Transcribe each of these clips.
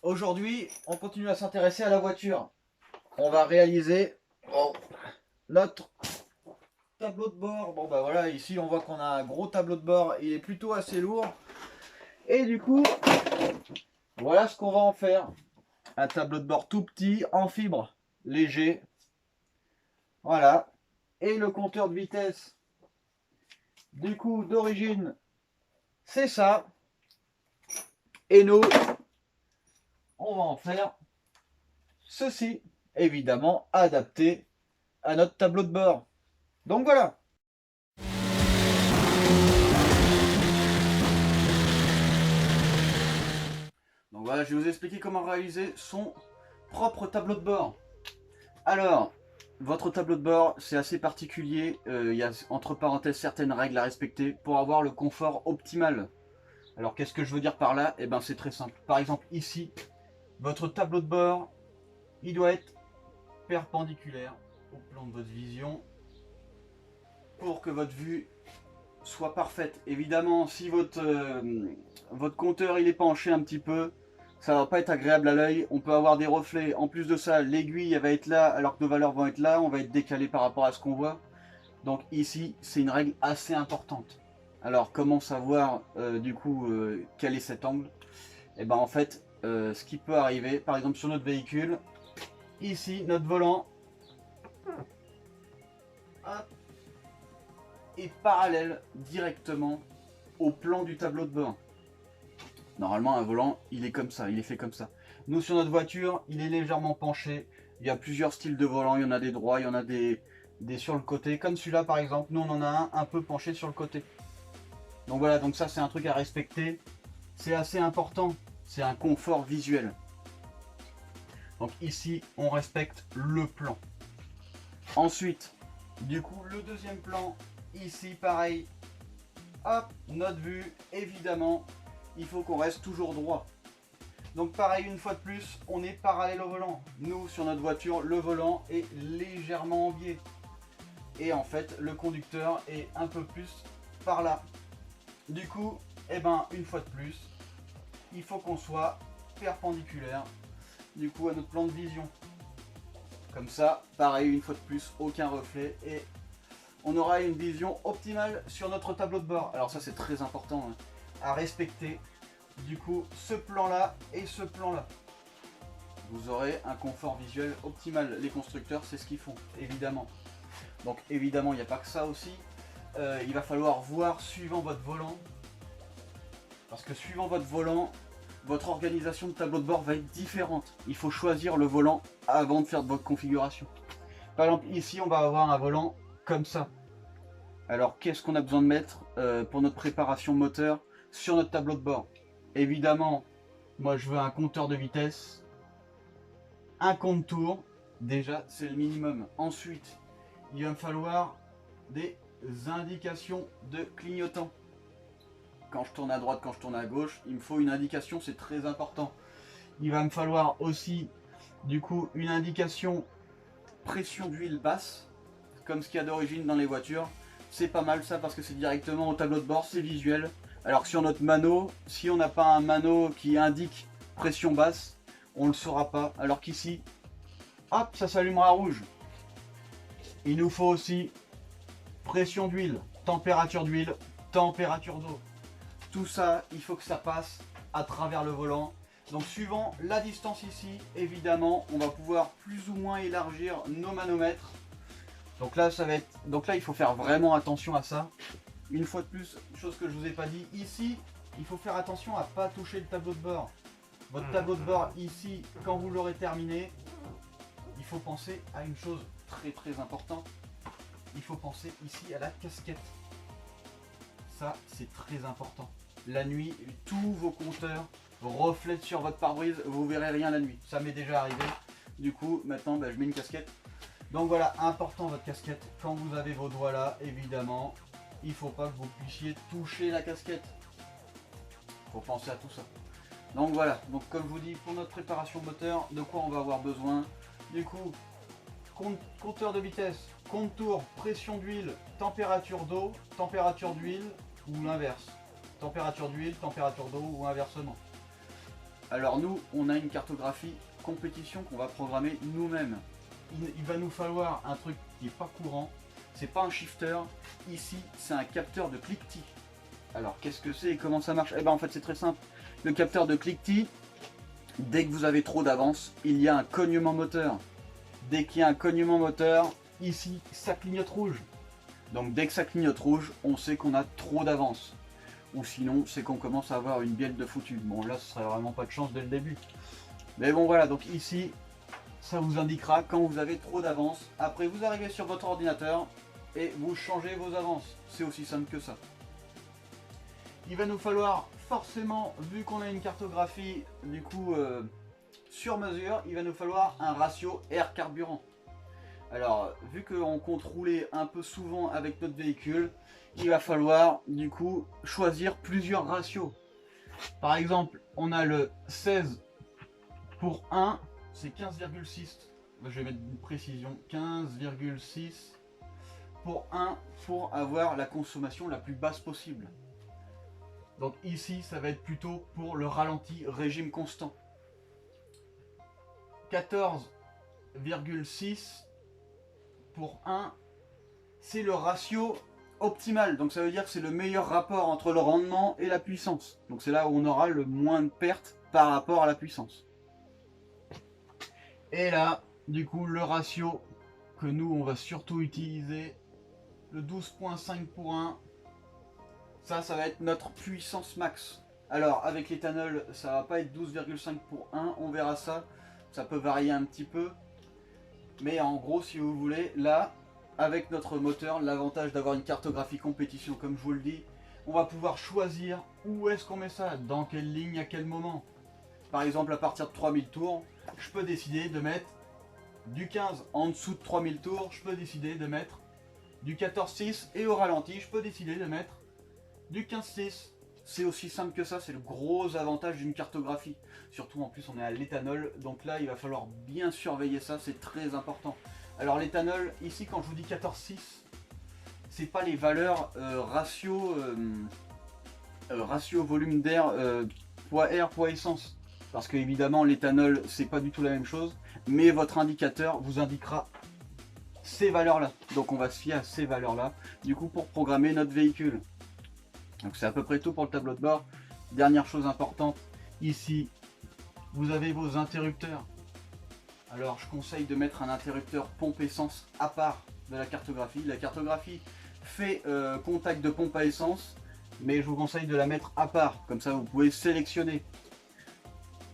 Aujourd'hui, on continue à s'intéresser à la voiture. On va réaliser notre tableau de bord. Bon bah voilà, ici on voit qu'on a un gros tableau de bord, il est plutôt assez lourd. Et du coup, voilà ce qu'on va en faire. Un tableau de bord tout petit, en fibre, léger. Voilà. Et le compteur de vitesse, du coup, d'origine, c'est ça. Et nous, on va en faire ceci, évidemment adapté à notre tableau de bord. Donc voilà. Donc voilà, je vais vous expliquer comment réaliser son propre tableau de bord. Alors, votre tableau de bord, c'est assez particulier. Il y a entre parenthèses certaines règles à respecter pour avoir le confort optimal. Alors, qu'est-ce que je veux dire par là? Eh bien, c'est très simple. Par exemple, ici, votre tableau de bord, il doit être perpendiculaire au plan de votre vision pour que votre vue soit parfaite. Évidemment, si votre compteur il est penché un petit peu, ça va pas être agréable à l'œil. On peut avoir des reflets. En plus de ça, l'aiguille elle va être là alors que nos valeurs vont être là. On va être décalé par rapport à ce qu'on voit. Donc ici, c'est une règle assez importante. Alors comment savoir du coup quel est cet angle? Et ben en fait, ce qui peut arriver, par exemple sur notre véhicule, ici notre volant hop, est parallèle directement au plan du tableau de bord. Normalement, un volant, il est comme ça, il est fait comme ça. Nous, sur notre voiture, il est légèrement penché. Il y a plusieurs styles de volant. Il y en a des droits, il y en a des sur le côté. Comme celui-là, par exemple, nous, on en a un peu penché sur le côté. Donc voilà, donc ça, c'est un truc à respecter. C'est assez important. C'est un confort visuel. Donc ici, on respecte le plan. Ensuite, du coup, le deuxième plan, ici, pareil. Hop, notre vue, évidemment, il faut qu'on reste toujours droit. Donc pareil, une fois de plus, on est parallèle au volant. Nous, sur notre voiture, le volant est légèrement en biais. Et en fait, le conducteur est un peu plus par là. Du coup, eh ben, une fois de plus, il faut qu'on soit perpendiculaire du coup à notre plan de vision. Comme ça, pareil, une fois de plus, aucun reflet et on aura une vision optimale sur notre tableau de bord. Alors ça, c'est très important à respecter. Du coup, ce plan-là et ce plan-là. Vous aurez un confort visuel optimal. Les constructeurs, c'est ce qu'ils font, évidemment. Donc évidemment, il n'y a pas que ça aussi. Il va falloir voir suivant votre volant. Parce que suivant votre volant, votre organisation de tableau de bord va être différente. Il faut choisir le volant avant de faire de votre configuration. Par exemple, ici, on va avoir un volant comme ça. Alors, qu'est-ce qu'on a besoin de mettre pour notre préparation moteur sur notre tableau de bord? Évidemment, moi, je veux un compteur de vitesse, un compte-tour. Déjà, c'est le minimum. Ensuite, il va me falloir des indications de clignotant. Quand je tourne à droite, quand je tourne à gauche, il me faut une indication, c'est très important. Il va me falloir aussi, du coup, une indication pression d'huile basse, comme ce qu'il y a d'origine dans les voitures. C'est pas mal ça parce que c'est directement au tableau de bord, c'est visuel. Alors que sur notre mano, si on n'a pas un mano qui indique pression basse, on ne le saura pas. Alors qu'ici, hop, ça s'allumera rouge. Il nous faut aussi pression d'huile, température d'eau. Tout ça, il faut que ça passe à travers le volant. Donc suivant la distance ici, évidemment, on va pouvoir plus ou moins élargir nos manomètres. Donc là, il faut faire vraiment attention à ça. Une fois de plus, chose que je vous ai pas dit, ici, il faut faire attention à ne pas toucher le tableau de bord. Votre tableau de bord ici, quand vous l'aurez terminé, il faut penser à une chose très importante. Il faut penser ici à la casquette. Ça, c'est très important. La nuit, tous vos compteurs reflètent sur votre pare-brise, vous verrez rien la nuit. Ça m'est déjà arrivé. Du coup, maintenant, je mets une casquette. Donc voilà, important votre casquette. Quand vous avez vos doigts là, évidemment, il ne faut pas que vous puissiez toucher la casquette. Il faut penser à tout ça. Donc voilà, donc comme je vous dis, pour notre préparation moteur, de quoi on va avoir besoin? Du coup, compteur de vitesse, compte-tour, pression d'huile, température d'eau, température d'huile ou l'inverse. Température d'huile, température d'eau ou inversement. Alors nous, on a une cartographie compétition qu'on va programmer nous-mêmes. Il va nous falloir un truc qui n'est pas courant. C'est pas un shifter. Ici, c'est un capteur de cliquetis. Alors, qu'est-ce que c'est et comment ça marche? Eh ben, en fait, c'est très simple. Le capteur de cliquetis, dès que vous avez trop d'avance, il y a un cognement moteur. Dès qu'il y a un cognement moteur, ici, ça clignote rouge. Donc, dès que ça clignote rouge, on sait qu'on a trop d'avance. Ou sinon, c'est qu'on commence à avoir une bielle de foutu. Bon, là, ce serait vraiment pas de chance dès le début. Mais bon, voilà. Donc, ici, ça vous indiquera quand vous avez trop d'avance. Après, vous arrivez sur votre ordinateur et vous changez vos avances. C'est aussi simple que ça. Il va nous falloir forcément, vu qu'on a une cartographie du coup sur mesure, il va nous falloir un ratio air carburant. Alors, vu qu'on compte rouler un peu souvent avec notre véhicule, il va falloir du coup choisir plusieurs ratios. Par exemple, on a le 16 pour 1, c'est 15,6. Je vais mettre une précision, 15,6 pour 1 pour avoir la consommation la plus basse possible. Donc ici, ça va être plutôt pour le ralenti régime constant. 14,6 pour 1, c'est le ratio optimal. Donc ça veut dire que c'est le meilleur rapport entre le rendement et la puissance. Donc c'est là où on aura le moins de pertes par rapport à la puissance. Et là, du coup, le ratio que nous, on va surtout utiliser, le 12,5 pour 1. Ça va être notre puissance max. Alors, avec l'éthanol, ça va pas être 12,5 pour 1. On verra ça. Ça peut varier un petit peu. Mais en gros, si vous voulez, là, avec notre moteur, l'avantage d'avoir une cartographie compétition, comme je vous le dis, on va pouvoir choisir où est-ce qu'on met ça, dans quelle ligne, à quel moment. Par exemple, à partir de 3000 tours, je peux décider de mettre du 15. En dessous de 3000 tours, je peux décider de mettre du 14,6. Et au ralenti, je peux décider de mettre du 15,6. C'est aussi simple que ça, c'est le gros avantage d'une cartographie. Surtout en plus on est à l'éthanol, donc là il va falloir bien surveiller ça, c'est très important. Alors l'éthanol, ici quand je vous dis 14,6, c'est pas les valeurs ratio volume d'air, poids air, poids essence. Parce que évidemment l'éthanol c'est pas du tout la même chose, mais votre indicateur vous indiquera ces valeurs là. Donc on va se fier à ces valeurs là, du coup pour programmer notre véhicule. Donc c'est à peu près tout pour le tableau de bord. Dernière chose importante, ici vous avez vos interrupteurs. Alors je conseille de mettre un interrupteur pompe essence à part de la cartographie. La cartographie fait contact de pompe à essence, mais je vous conseille de la mettre à part, comme ça vous pouvez sélectionner.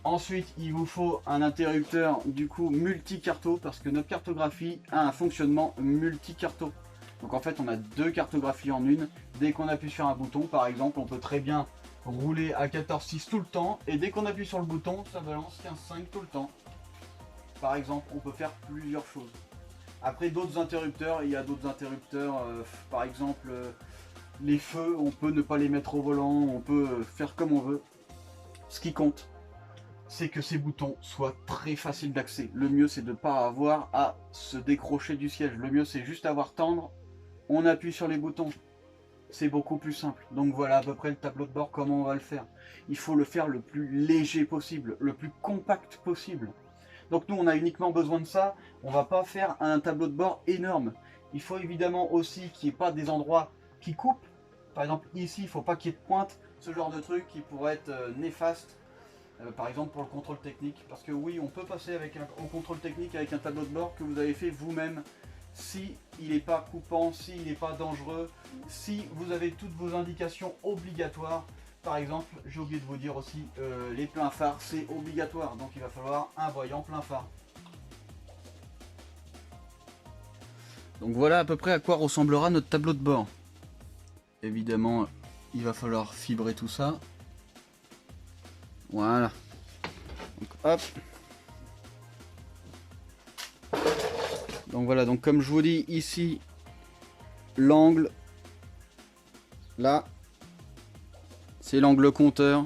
Ensuite il vous faut un interrupteur du coup multi-carto, parce que notre cartographie a un fonctionnement multi-carto. Donc en fait on a deux cartographies en une. Dès qu'on appuie sur un bouton par exemple, on peut très bien rouler à 14,6 tout le temps, et dès qu'on appuie sur le bouton ça balance 15,5 tout le temps. Par exemple, on peut faire plusieurs choses. Après d'autres interrupteurs, il y a d'autres interrupteurs, par exemple les feux, on peut ne pas les mettre au volant, on peut faire comme on veut. Ce qui compte, c'est que ces boutons soient très faciles d'accès. Le mieux c'est de ne pas avoir à se décrocher du siège. Le mieux c'est juste avoir tendre, on appuie sur les boutons. C'est beaucoup plus simple. Donc voilà à peu près le tableau de bord, comment on va le faire. Il faut le faire le plus léger possible, le plus compact possible. Donc nous on a uniquement besoin de ça, on va pas faire un tableau de bord énorme. Il faut évidemment aussi qu'il n'y ait pas des endroits qui coupent. Par exemple ici il ne faut pas qu'il y ait de pointe, ce genre de truc qui pourrait être néfaste. Par exemple pour le contrôle technique. Parce que oui on peut passer au contrôle technique avec un tableau de bord que vous avez fait vous-même. Si il n'est pas coupant, s'il n'est pas dangereux, si vous avez toutes vos indications obligatoires. Par exemple, j'ai oublié de vous dire aussi, les pleins phares, c'est obligatoire. Donc il va falloir un voyant plein phare. Donc voilà à peu près à quoi ressemblera notre tableau de bord. Évidemment, il va falloir fibrer tout ça. Voilà. Donc hop. Donc voilà, donc comme je vous dis ici, l'angle, là, c'est l'angle compteur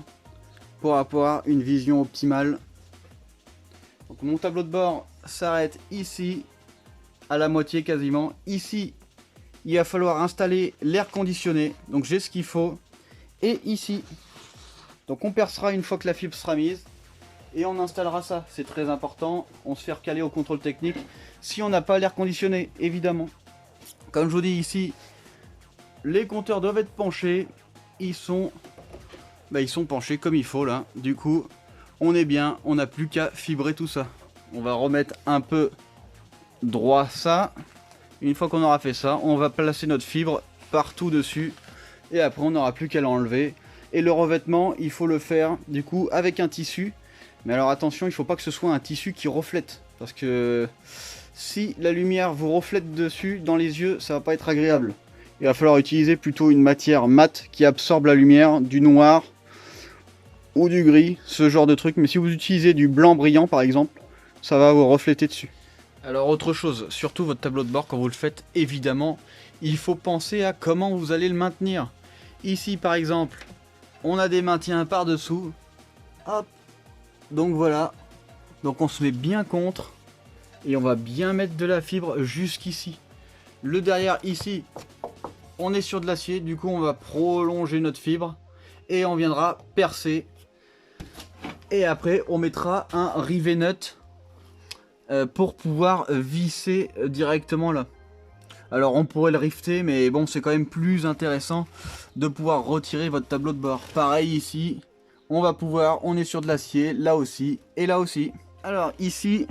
pour avoir une vision optimale. Donc mon tableau de bord s'arrête ici, à la moitié quasiment. Ici, il va falloir installer l'air conditionné, donc j'ai ce qu'il faut. Et ici, donc on percera une fois que la fibre sera mise. et on installera ça. C'est très important, on se fait recaler au contrôle technique si on n'a pas l'air conditionné, évidemment. Comme je vous dis ici, les compteurs doivent être penchés. Ils sont penchés comme il faut là. Du coup, on est bien, on n'a plus qu'à fibrer tout ça. On va remettre un peu droit ça. Une fois qu'on aura fait ça, on va placer notre fibre partout dessus. Et après, on n'aura plus qu'à l'enlever. Et le revêtement, il faut le faire du coup avec un tissu. Mais alors attention, il ne faut pas que ce soit un tissu qui reflète. Parce que si la lumière vous reflète dessus dans les yeux, ça va pas être agréable. Il va falloir utiliser plutôt une matière mate qui absorbe la lumière, du noir ou du gris, ce genre de truc. Mais si vous utilisez du blanc brillant par exemple, ça va vous refléter dessus. Alors autre chose, surtout votre tableau de bord quand vous le faites, évidemment, il faut penser à comment vous allez le maintenir. Ici par exemple, on a des maintiens par dessous. Hop. Donc voilà. Donc on se met bien contre. Et on va bien mettre de la fibre jusqu'ici. Le derrière ici, on est sur de l'acier. Du coup on va prolonger notre fibre. Et on viendra percer. Et après on mettra un rivet nut pour pouvoir visser directement là. Alors on pourrait le rifter, mais bon, c'est quand même plus intéressant de pouvoir retirer votre tableau de bord. Pareil ici, on est sur de l'acier, là aussi et là aussi. Alors ici,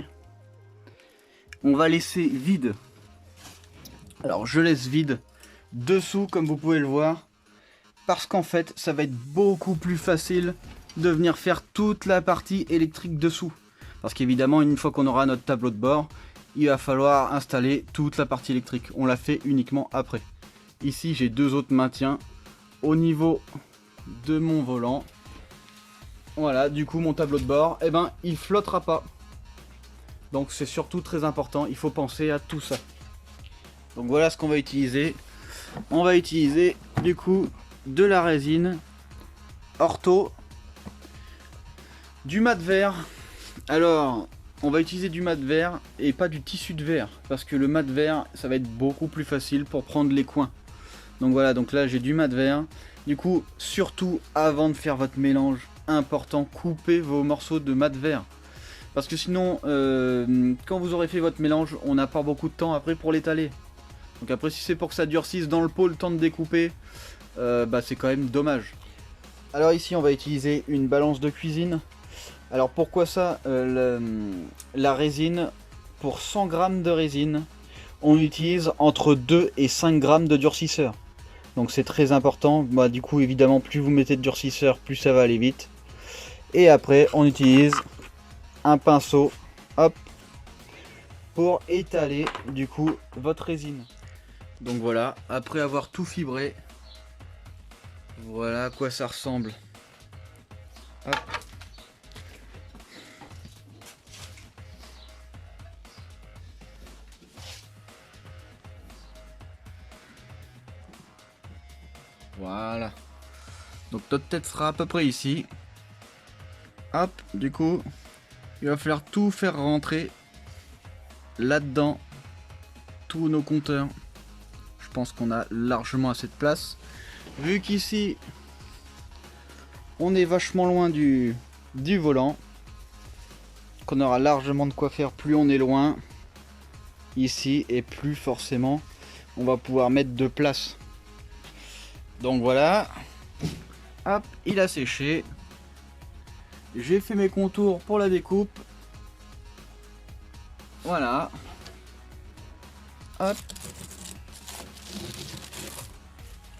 on va laisser vide. Alors je laisse vide dessous comme vous pouvez le voir, parce qu'en fait ça va être beaucoup plus facile de venir faire toute la partie électrique dessous. Parce qu'évidemment, une fois qu'on aura notre tableau de bord, il va falloir installer toute la partie électrique. On la fait uniquement après. Ici, j'ai deux autres maintiens au niveau de mon volant. Voilà, du coup, mon tableau de bord, eh ben, il flottera pas. Donc, c'est surtout très important. Il faut penser à tout ça. Donc, voilà ce qu'on va utiliser. On va utiliser, du coup, de la résine ortho, du mat vert. Alors, on va utiliser du mat vert et pas du tissu de verre, parce que le mat vert, ça va être beaucoup plus facile pour prendre les coins. Donc voilà, donc là j'ai du mat vert. Du coup, surtout avant de faire votre mélange, important, coupez vos morceaux de mat vert. Parce que sinon, quand vous aurez fait votre mélange, on n'a pas beaucoup de temps après pour l'étaler. Donc après, si c'est pour que ça durcisse dans le pot le temps de découper, c'est quand même dommage. Alors ici, on va utiliser une balance de cuisine. Alors pourquoi ça, la résine, pour 100 g de résine, on utilise entre 2 et 5 g de durcisseur. Donc c'est très important. Du coup évidemment plus vous mettez de durcisseur, plus ça va aller vite. Et après on utilise un pinceau, hop, pour étaler du coup votre résine. Donc voilà, après avoir tout fibré, voilà à quoi ça ressemble. Hop. Voilà. Donc notre tête sera à peu près ici. Hop, du coup, il va falloir tout faire rentrer là-dedans. Tous nos compteurs. Je pense qu'on a largement assez de place. Vu qu'ici, on est vachement loin du volant. Qu'on aura largement de quoi faire plus on est loin. Ici, et plus forcément, on va pouvoir mettre de place. Donc voilà, hop, il a séché. J'ai fait mes contours pour la découpe. Voilà. Hop.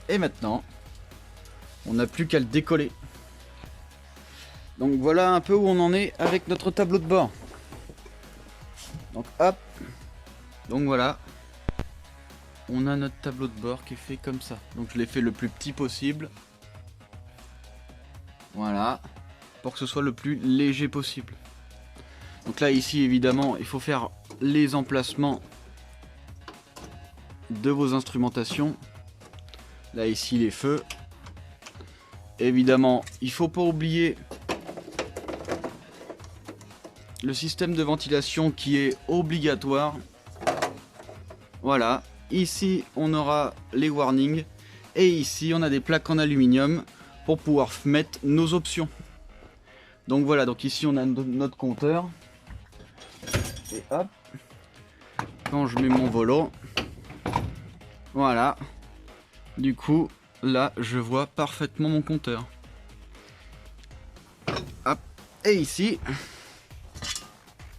Et maintenant, on n'a plus qu'à le décoller. Donc voilà un peu où on en est avec notre tableau de bord. Donc hop. Donc voilà. On a notre tableau de bord qui est fait comme ça. Donc je l'ai fait le plus petit possible. Voilà. Pour que ce soit le plus léger possible. Donc là ici évidemment il faut faire les emplacements de vos instrumentations. Là ici les feux. Évidemment il faut pas oublier le système de ventilation qui est obligatoire. Voilà. Ici, on aura les warnings. Et ici, on a des plaques en aluminium pour pouvoir mettre nos options. Donc voilà, donc ici on a notre compteur. Et hop, quand je mets mon volant, voilà, du coup là je vois parfaitement mon compteur. Hop, et ici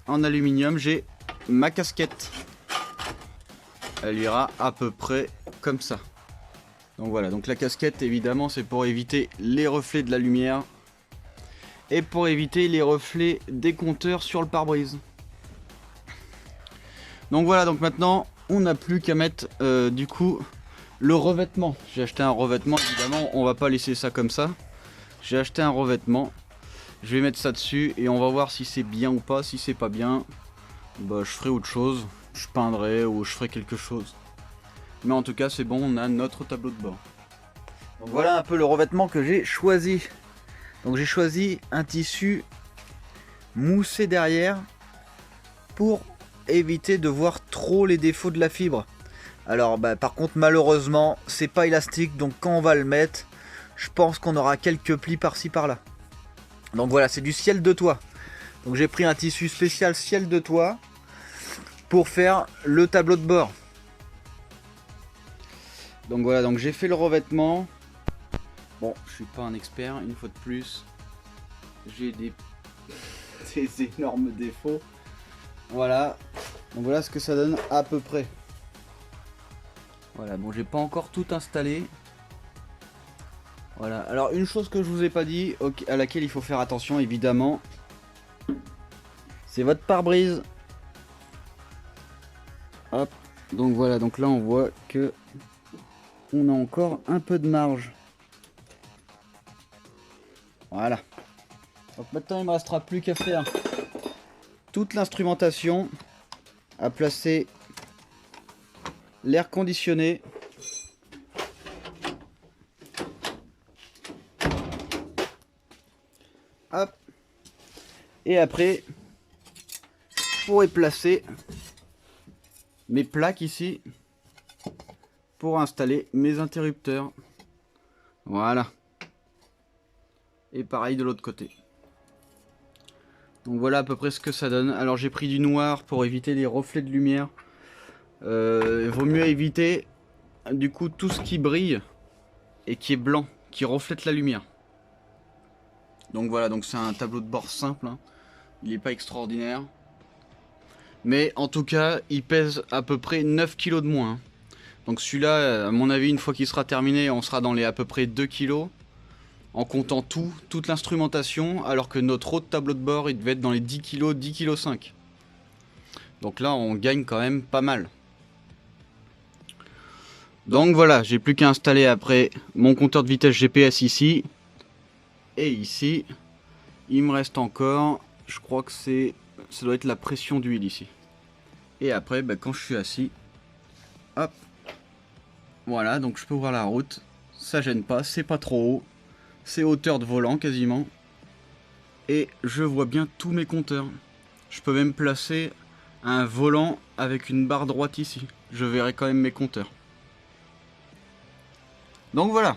en aluminium j'ai ma casquette. Elle ira à peu près comme ça. Donc voilà, donc la casquette évidemment c'est pour éviter les reflets de la lumière et pour éviter les reflets des compteurs sur le pare-brise. Donc voilà, donc maintenant on n'a plus qu'à mettre du coup le revêtement. J'ai acheté un revêtement, évidemment on va pas laisser ça comme ça. J'ai acheté un revêtement, je vais mettre ça dessus et on va voir si c'est bien ou pas. Si c'est pas bien, bah, je ferai autre chose, je peindrai ou je ferai quelque chose. Mais en tout cas c'est bon, on a notre tableau de bord. Donc voilà un peu le revêtement que j'ai choisi. Donc j'ai choisi un tissu moussé derrière pour éviter de voir trop les défauts de la fibre. Alors bah, par contre malheureusement c'est pas élastique, donc quand on va le mettre, je pense qu'on aura quelques plis par-ci par-là. Donc voilà, c'est du ciel de toit. Donc j'ai pris un tissu spécial ciel de toit pour faire le tableau de bord. Donc voilà, donc j'ai fait le revêtement. Bon, je suis pas un expert, une fois de plus. J'ai des énormes défauts. Voilà. Donc voilà ce que ça donne à peu près. Voilà, bon, j'ai pas encore tout installé. Voilà, alors une chose que je vous ai pas dit, à laquelle il faut faire attention évidemment, c'est votre pare-brise. Hop, donc voilà, donc là on voit que on a encore un peu de marge. Voilà. Donc maintenant il me restera plus qu'à faire toute l'instrumentation, à placer l'air conditionné. Hop. Et après, je pourrais placer mes plaques ici pour installer mes interrupteurs. Voilà. Et pareil de l'autre côté. Donc voilà à peu près ce que ça donne. Alors j'ai pris du noir pour éviter les reflets de lumière. Il vaut mieux éviter du coup tout ce qui brille et qui est blanc, qui reflète la lumière. Donc voilà, donc c'est un tableau de bord simple, hein. Il n'est pas extraordinaire. Mais en tout cas, il pèse à peu près 9 kg de moins, hein. Donc celui-là, à mon avis, une fois qu'il sera terminé, on sera dans les à peu près 2 kg. En comptant toute l'instrumentation, alors que notre autre tableau de bord, il devait être dans les 10 kg, 10 kg 5. Donc là, on gagne quand même pas mal. Donc voilà, j'ai plus qu'à installer après mon compteur de vitesse GPS ici. Et ici, il me reste encore, je crois que ça doit être la pression d'huile ici. Et après, bah, quand je suis assis, hop, voilà, donc je peux voir la route. Ça gêne pas, c'est pas trop haut. C'est hauteur de volant quasiment. Et je vois bien tous mes compteurs. Je peux même placer un volant avec une barre droite ici. Je verrai quand même mes compteurs. Donc voilà.